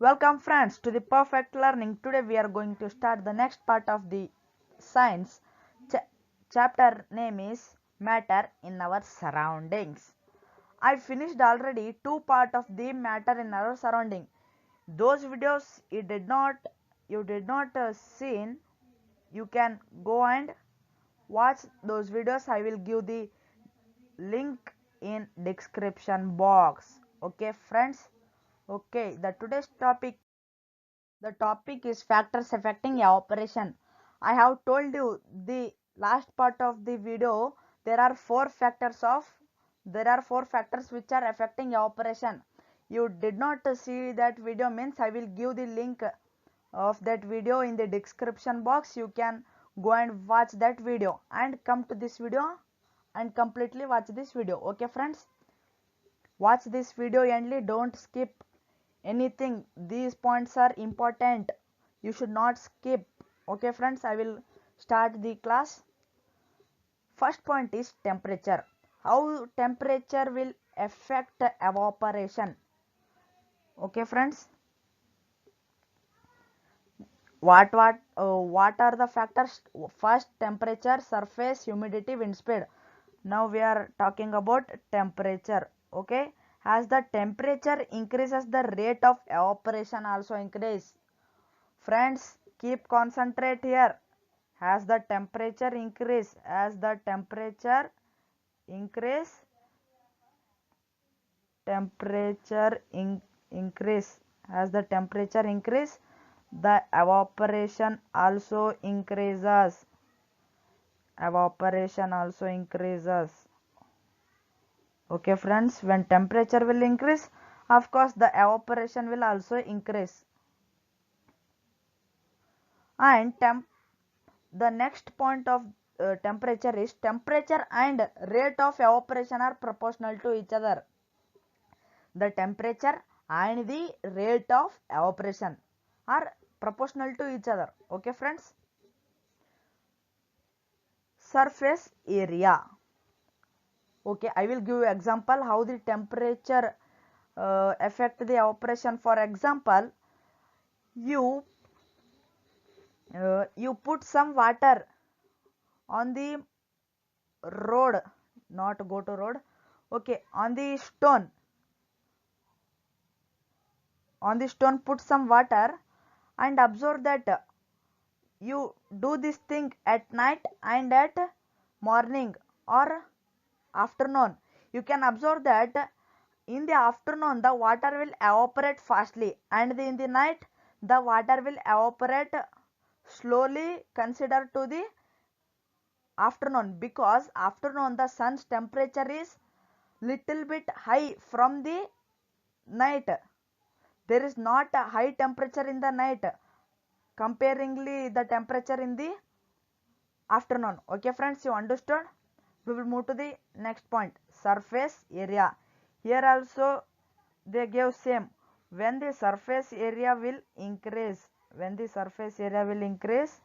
Welcome friends to the Perfect Learning. Today we are going to start the next part of the science. Chapter name is Matter in Our Surroundings. I finished already two part of the matter in our surrounding. Those videos you did not seen, you can go and watch those videos. I will give the link in description box. Okay friends. Okay, the topic is factors affecting evaporation. I have told you the last part of the video. There are four factors which are affecting evaporation. You did not see that video, means I will give the link of that video in the description box. You can go and watch that video and come to this video and completely watch this video. Okay friends, watch this video endly, don't skip anything. These points are important, you should not skip. Okay friends, I will start the class. First point is temperature. How temperature will affect evaporation? Okay friends, what are the factors? First, temperature, surface, humidity, wind speed. Now we are talking about temperature. Okay, as the temperature increases, the rate of evaporation also increase. Friends, keep concentrate here. As the temperature increase, increase temperature increase as the temperature increase, the evaporation also increases. Okay friends, when temperature will increase, of course the evaporation will also increase. And the next point of temperature is temperature and rate of evaporation are proportional to each other. The temperature and the rate of evaporation are proportional to each other. Okay friends, surface area. Okay, I will give you example how the temperature affect the evaporation. For example, you you put some water on the road, not go to road, okay, on the stone put some water, and observe that you do this thing at night and at morning or afternoon. You can observe that in the afternoon the water will evaporate fastly, and in the night the water will evaporate slowly. Consider to the afternoon, because afternoon the sun's temperature is little bit high from the night. There is not a high temperature in the night comparingly the temperature in the afternoon. Okay friends, you understood? We will move to the next point, surface area. Here also they gave same. When the surface area will increase, when the surface area will increase,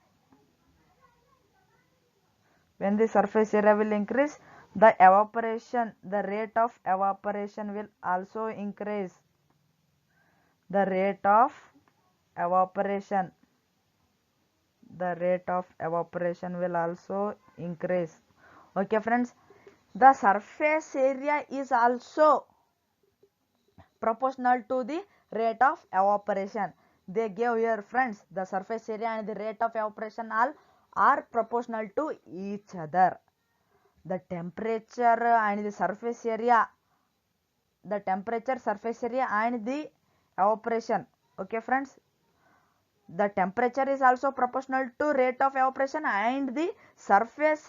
when the surface area will increase, the evaporation, the rate of evaporation will also increase. The rate of evaporation, the rate of evaporation will also increase. Okay friends, the surface area is also proportional to the rate of evaporation. They gave here friends, the surface area and the rate of evaporation all are proportional to each other. The temperature and the surface area, the temperature, surface area and the evaporation. Okay friends, the temperature is also proportional to rate of evaporation, and the surface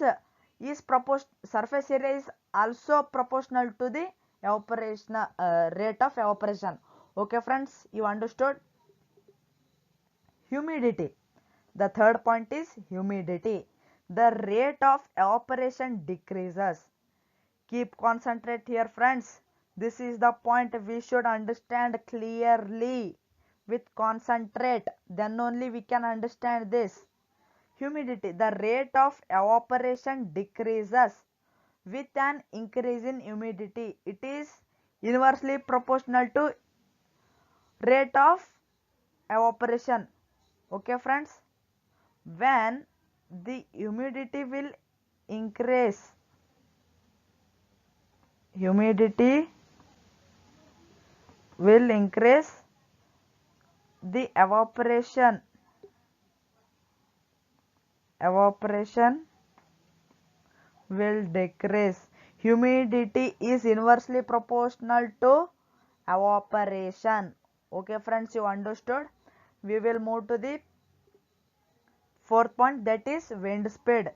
area is also proportional to the evaporation rate of evaporation. Okay friends, you understood? Humidity. The third point is humidity. The rate of evaporation decreases. Keep concentrate here friends. This is the point we should understand clearly. With concentrate, then only we can understand this. Humidity. The rate of evaporation decreases with an increase in humidity. It is inversely proportional to rate of evaporation. Okay friends, when the humidity will increase, humidity will increase, the evaporation will decrease. Humidity is inversely proportional to evaporation. Okay friends, you understood? We will move to the fourth point, that is wind speed.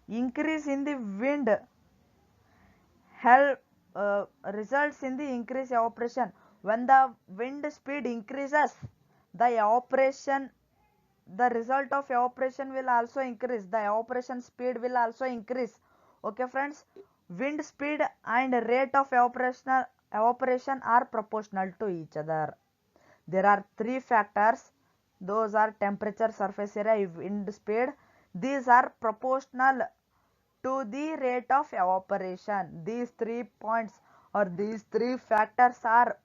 Increase in the wind help results in the increased evaporation. When the wind speed increases, the evaporation, the result of evaporation will also increase. The evaporation speed will also increase. Okay friends, wind speed and rate of evaporation are proportional to each other. There are three factors. Those are temperature, surface area, wind speed. These are proportional to the rate of evaporation. These 3 points or these three factors are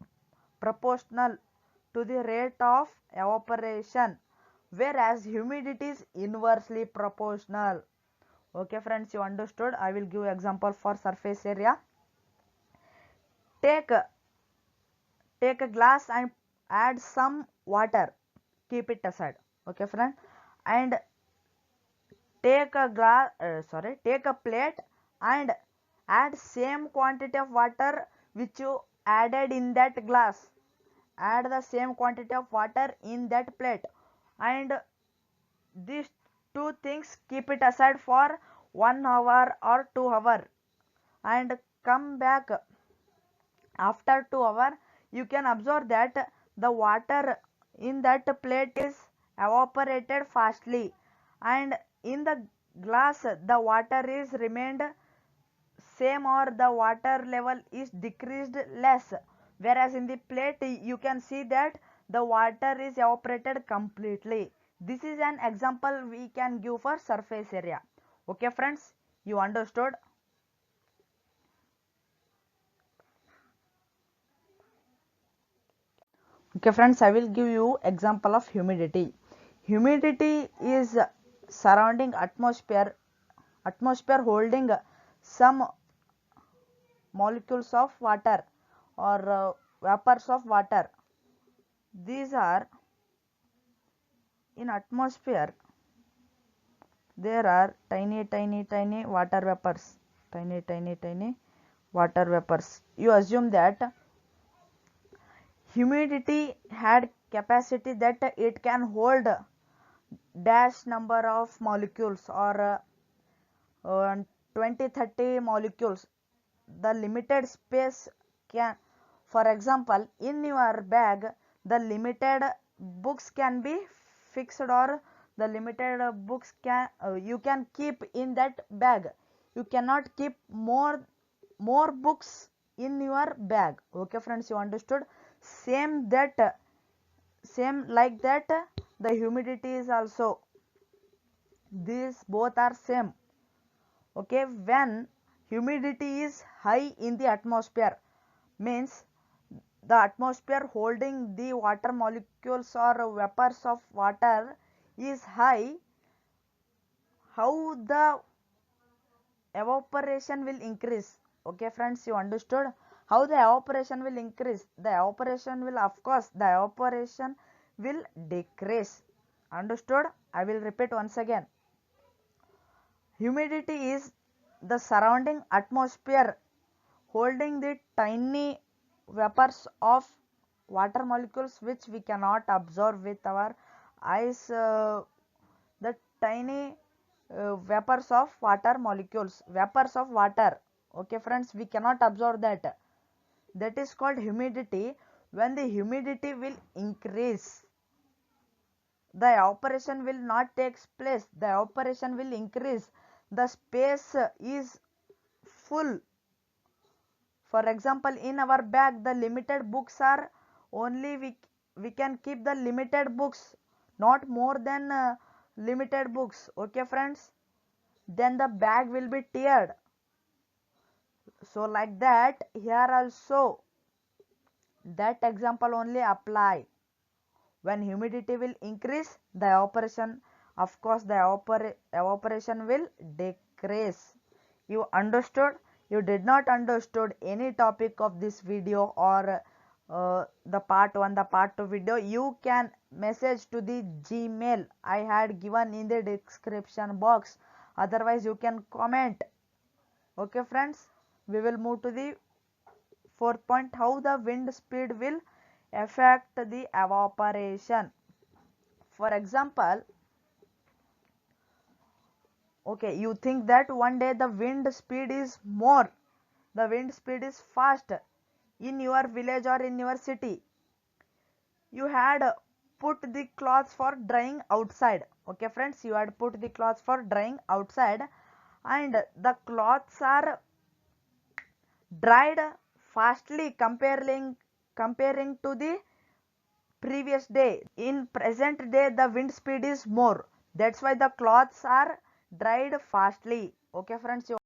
proportional to the rate of evaporation, whereas humidity is inversely proportional. Okay friends, you understood? I will give example for surface area. Take take a glass and add some water. Keep it aside. Okay friend, and take a plate and add same quantity of water which you added in that glass. Add the same quantity of water in that plate, and these two things keep it aside for 1 hour or 2 hour, and come back after 2 hour. You can observe that the water in that plate is evaporated fastly, and in the glass the water is remained same or the water level is decreased less, whereas in the plate you can see that the water is evaporated completely. This is an example we can give for surface area. Okay friends, you understood? Okay friends, I will give you example of humidity. Humidity is surrounding atmosphere holding some molecules of water or vapors of water. These are in atmosphere. There are tiny water vapors. Tiny water vapors. You assume that humidity had capacity that it can hold dash number of molecules or 20-30 molecules. The limited space can, for example, in your bag the limited books can be fixed, or the limited books can you can keep in that bag. You cannot keep more books in your bag. Okay friends, you understood? Same like that, the humidity is also, these both are same. Okay, when humidity is high in the atmosphere, means the atmosphere holding the water molecules or vapors of water is high, how the evaporation will increase? Okay friends, you understood how the evaporation will increase? The evaporation will, of course, the evaporation will decrease. Understood? I will repeat once again. Humidity is the surrounding atmosphere holding the tiny vapors of water molecules which we cannot observe with our eyes. The tiny vapors of water molecules, vapors of water. Okay friends, we cannot observe that. That is called humidity. When the humidity will increase, the evaporation will not take place, the evaporation will increase, the space is full. For example, in our bag the limited books are only, we can keep the limited books, not more than limited books. Okay friends, then the bag will be teared. So like that, here also that example only apply. When humidity will increase, the evaporation, of course, the evaporation will decrease. You understood? You did not understood any topic of this video or the part 1, the part 2 video, you can message to the Gmail I had given in the description box. Otherwise, you can comment. Okay, friends, we will move to the fourth point, how the wind speed will affect the evaporation. For example, okay, you think that one day the wind speed is more, the wind speed is fast in your village or in your city. You had put the clothes for drying outside. Okay, friends, you had put the clothes for drying outside, and the clothes are dried fastly comparing to the previous day. In present day, the wind speed is more. That's why the clothes are dried fastly. Okay, friends, you